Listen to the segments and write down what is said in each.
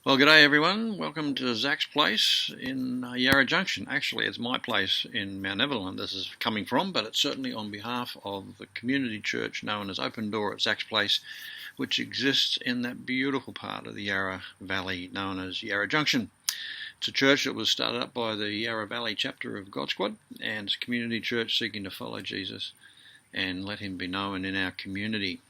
Well, g'day everyone. Welcome to Zach's place in Yarra Junction. Actually, it's my place in Mount Evelyn this is coming from, but it's certainly on behalf of the community church known as Open Door at Zach's Place, which exists in that beautiful part of the Yarra Valley known as Yarra Junction. It's a church that was started up by the Yarra Valley chapter of God Squad, and it's a community church seeking to follow Jesus and let him be known in our community.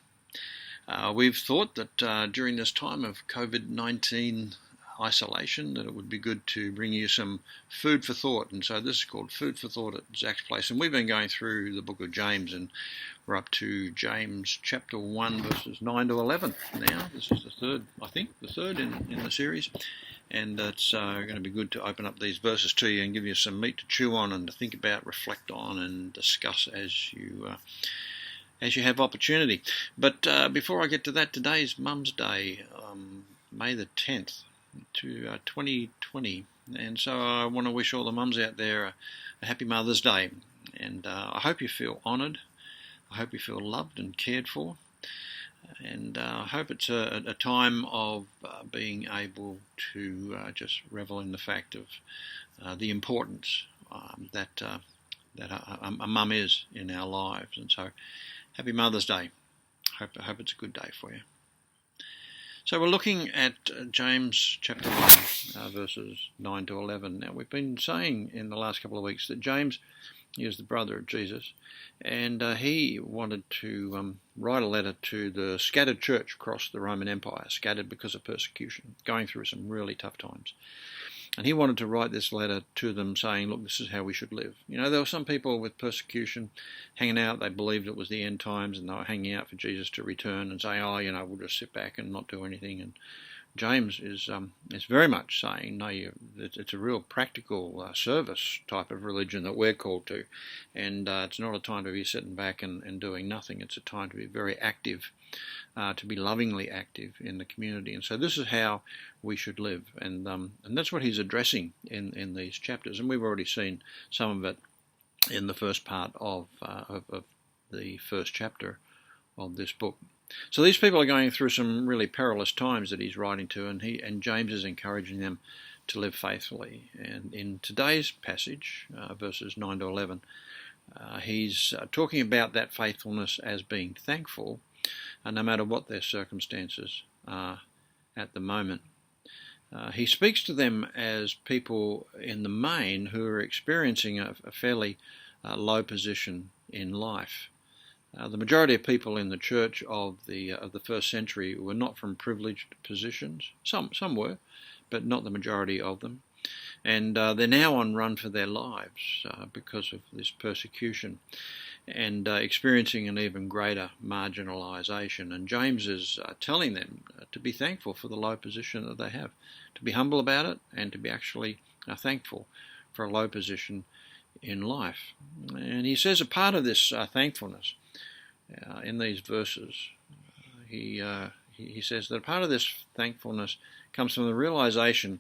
We've thought that during this time of COVID-19 isolation that it would be good to bring you some food for thought, and so this is called Food for Thought at Zach's Place, and we've been going through the book of James, and we're up to James chapter 1 verses 9 to 11 now. This is the third in the series, and it's going to be good to open up these verses to you and give you some meat to chew on and to think about, reflect on and discuss as you have opportunity. But before I get to that, today's Mum's Day, May the 10th, 2020. And so I want to wish all the mums out there a happy Mother's Day. And I hope you feel honoured. I hope you feel loved and cared for. And I hope it's a time of being able to just revel in the fact of the importance that a mum is in our lives. And so happy Mother's Day. I hope it's a good day for you. So we're looking at James chapter 1, verses 9 to 11. Now we've been saying in the last couple of weeks that James is the brother of Jesus, and he wanted to write a letter to the scattered church across the Roman Empire, scattered because of persecution, going through some really tough times. And he wanted to write this letter to them saying, look, this is how we should live. You know, there were some people with persecution hanging out. They believed it was the end times and they were hanging out for Jesus to return and saying, we'll just sit back and not do anything. And James is very much saying, no, it's a real practical service type of religion that we're called to. And it's not a time to be sitting back and doing nothing. It's a time to be very active, to be lovingly active in the community. And so this is how we should live. And that's what he's addressing in these chapters. And we've already seen some of it in the first part of the first chapter of this book. So these people are going through some really perilous times that he's writing to, and James is encouraging them to live faithfully. And in today's passage, verses 9 to 11, he's talking about that faithfulness as being thankful, no matter what their circumstances are at the moment. He speaks to them as people in the main who are experiencing a fairly low position in life. The majority of people in the church of the first century were not from privileged positions. Some were, but not the majority of them. And they're now on run for their lives because of this persecution and experiencing an even greater marginalisation. And James is telling them to be thankful for the low position that they have, to be humble about it and to be actually thankful for a low position in life. And he says a part of this thankfulness in these verses, he says that a part of this thankfulness comes from the realization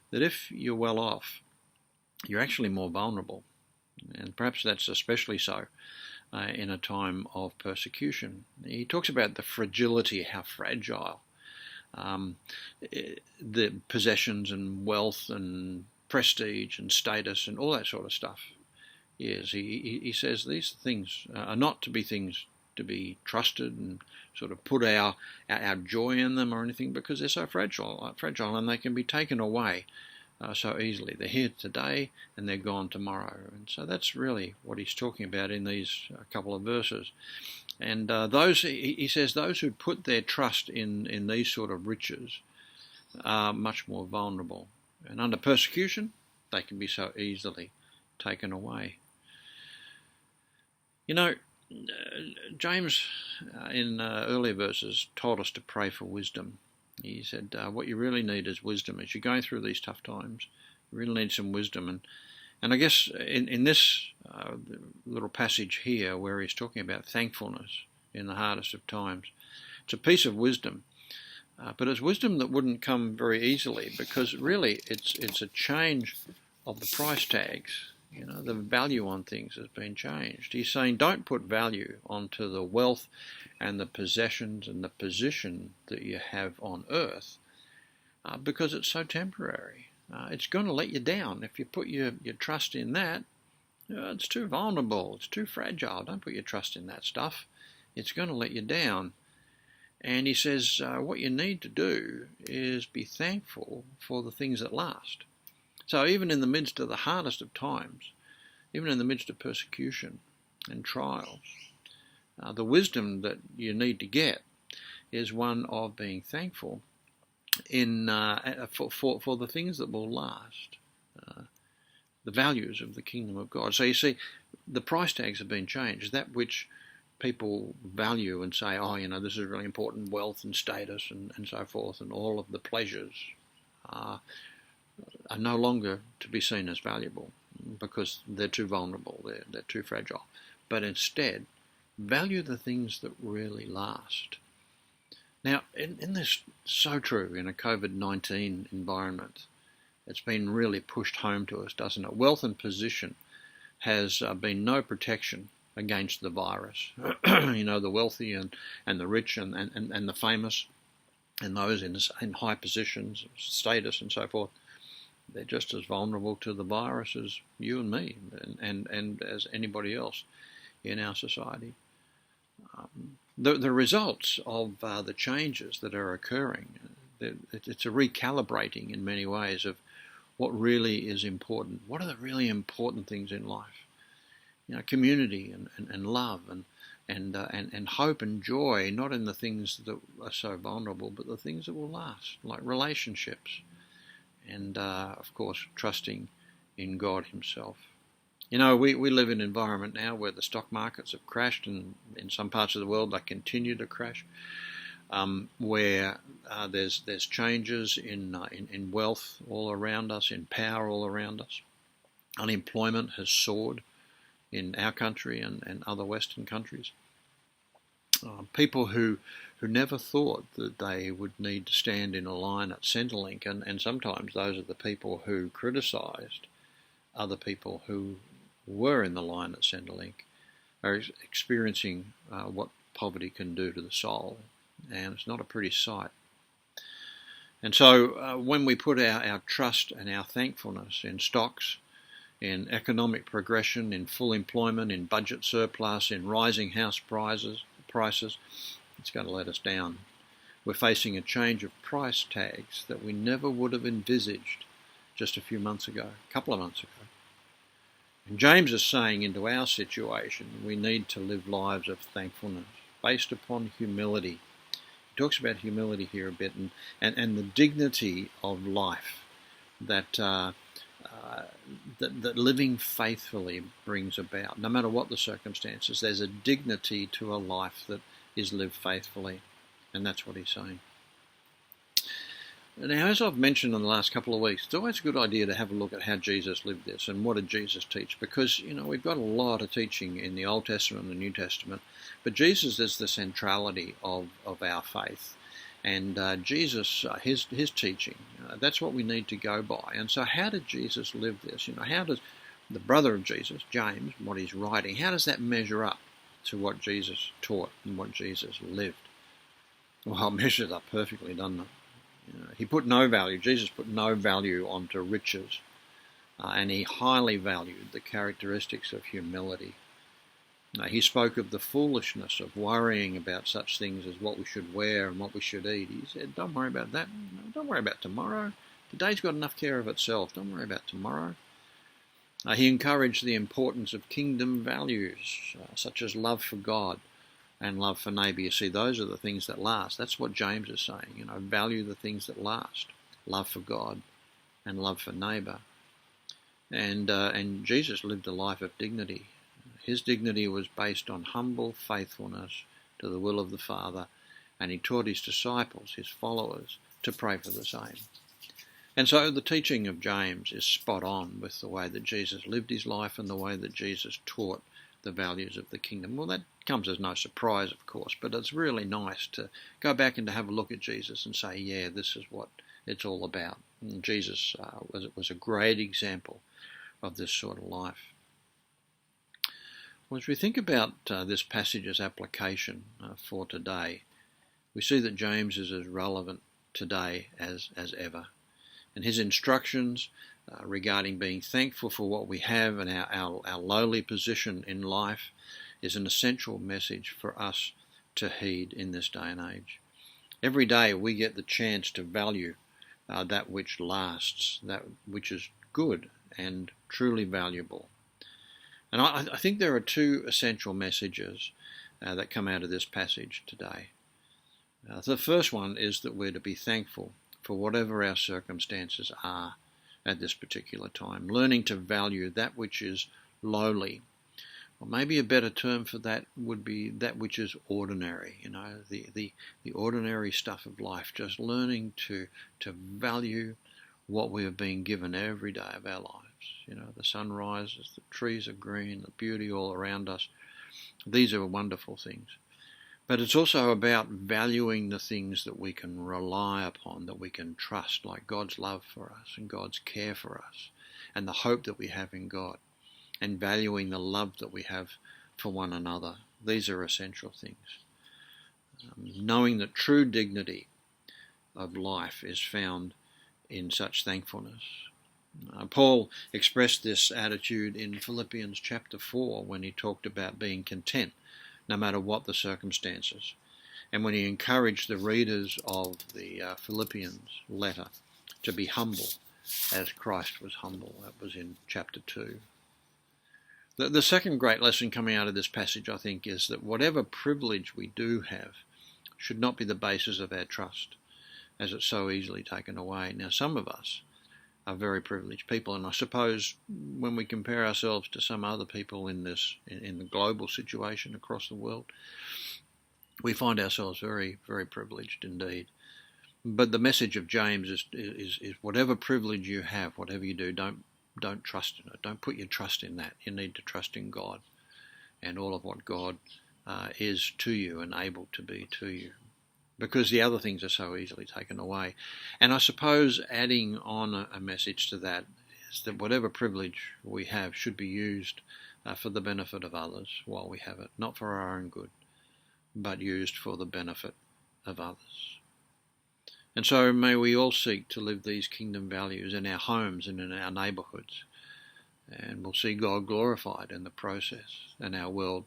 that if you're well off, you're actually more vulnerable. And perhaps that's especially so in a time of persecution. He talks about the fragility, how fragile the possessions and wealth and prestige and status and all that sort of stuff is. He says these things are not to be things to be trusted and sort of put our joy in them or anything, because they're so fragile and they can be taken away so easily. They're here today and they're gone tomorrow. And so that's really what he's talking about in these couple of verses. And he says those who put their trust in these sort of riches are much more vulnerable. And under persecution, they can be so easily taken away. You know, James, in earlier verses, told us to pray for wisdom. He said, what you really need is wisdom. As you're going through these tough times, you really need some wisdom. And I guess in this little passage here, where he's talking about thankfulness in the hardest of times, it's a piece of wisdom. But it's wisdom that wouldn't come very easily, because really it's a change of the price tags. You know, the value on things has been changed. He's saying don't put value onto the wealth and the possessions and the position that you have on earth, because it's so temporary. It's going to let you down. If you put your trust in that, it's too vulnerable, it's too fragile. Don't put your trust in that stuff. It's going to let you down. And he says what you need to do is be thankful for the things that last. So even in the midst of the hardest of times, even in the midst of persecution and trials, the wisdom that you need to get is one of being thankful for the things that will last, the values of the kingdom of God. So you see, the price tags have been changed. That which people value and say, oh, this is really important, wealth and status and so forth, and all of the pleasures are no longer to be seen as valuable because they're too vulnerable, they're too fragile. But instead, value the things that really last. Now, in this, so true in a COVID-19 environment, it's been really pushed home to us, doesn't it? Wealth and position has been no protection against the virus. The wealthy and the rich and the famous and those in high positions, status and so forth, they're just as vulnerable to the virus as you and me and as anybody else in our society. The results of the changes that are occurring, it's a recalibrating in many ways of what really is important. What are the really important things in life? Community and love and hope and joy, not in the things that are so vulnerable, but the things that will last, like relationships and, of course, trusting in God himself. We live in an environment now where the stock markets have crashed, and in some parts of the world they continue to crash, where there's changes in wealth all around us, in power all around us. Unemployment has soared in our country and other Western countries. People who never thought that they would need to stand in a line at Centrelink, and sometimes those are the people who criticised other people who were in the line at Centrelink, are experiencing what poverty can do to the soul, and it's not a pretty sight. And so when we put our trust and our thankfulness in stocks, in economic progression, in full employment, in budget surplus, in rising house prices, it's going to let us down. We're facing a change of price tags that we never would have envisaged just a few months ago, a couple of months ago. And James is saying into our situation, we need to live lives of thankfulness based upon humility. He talks about humility here a bit and the dignity of life that living faithfully brings about. No matter what the circumstances, there's a dignity to a life that is lived faithfully, and that's what he's saying. Now, as I've mentioned in the last couple of weeks, it's always a good idea to have a look at how Jesus lived this and what did Jesus teach, because, we've got a lot of teaching in the Old Testament and the New Testament, but Jesus is the centrality of our faith. And Jesus, his teaching, that's what we need to go by. And so how did Jesus live this? How does the brother of Jesus, James, what he's writing, how does that measure up to what Jesus taught and what Jesus lived? Well, it measures up perfectly, doesn't it? Jesus put no value onto riches, and he highly valued the characteristics of humility. He spoke of the foolishness of worrying about such things as what we should wear and what we should eat. He said, don't worry about that. Don't worry about tomorrow. Today's got enough care of itself. Don't worry about tomorrow. He encouraged the importance of kingdom values, such as love for God and love for neighbour. You see, those are the things that last. That's what James is saying. Value the things that last. Love for God and love for neighbour. And Jesus lived a life of dignity. His dignity was based on humble faithfulness to the will of the Father, and he taught his disciples, his followers, to pray for the same. And so the teaching of James is spot on with the way that Jesus lived his life and the way that Jesus taught the values of the kingdom. Well, that comes as no surprise, of course, but it's really nice to go back and to have a look at Jesus and say, yeah, this is what it's all about. And Jesus was a great example of this sort of life. Well, as we think about this passage's application for today, we see that James is as relevant today as ever. And his instructions regarding being thankful for what we have and our lowly position in life is an essential message for us to heed in this day and age. Every day we get the chance to value that which lasts, that which is good and truly valuable. And I think there are two essential messages that come out of this passage today. The first one is that we're to be thankful for whatever our circumstances are at this particular time, learning to value that which is lowly. Or maybe a better term for that would be that which is ordinary, the ordinary stuff of life, just learning to value what we are being given every day of our lives. The sun rises, the trees are green, the beauty all around us. These are wonderful things. But it's also about valuing the things that we can rely upon, that we can trust, like God's love for us and God's care for us and the hope that we have in God, and valuing the love that we have for one another. These are essential things. Knowing that true dignity of life is found in such thankfulness. Paul expressed this attitude in Philippians chapter 4 when he talked about being content no matter what the circumstances, and when he encouraged the readers of the Philippians letter to be humble as Christ was humble. That was in chapter 2. The second great lesson coming out of this passage, I think, is that whatever privilege we do have should not be the basis of our trust, as it's so easily taken away. Now, some of us are very privileged people, and I suppose when we compare ourselves to some other people in the global situation across the world, we find ourselves very, very privileged indeed. But the message of James is whatever privilege you have, whatever you do, don't trust in it. Don't put your trust in that. You need to trust in God and all of what God is to you and able to be to you, because the other things are so easily taken away. And I suppose adding on a message to that is that whatever privilege we have should be used for the benefit of others while we have it, not for our own good, but used for the benefit of others. And so may we all seek to live these kingdom values in our homes and in our neighbourhoods, and we'll see God glorified in the process and our world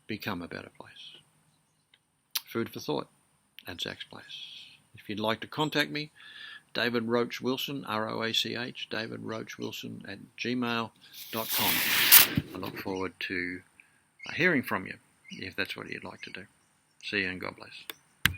become a better place. Food for thought at Zach's Place. If you'd like to contact me, David Roach Wilson, R-O-A-C-H, David Roach Wilson at gmail.com. I look forward to hearing from you if that's what you'd like to do. See you and God bless.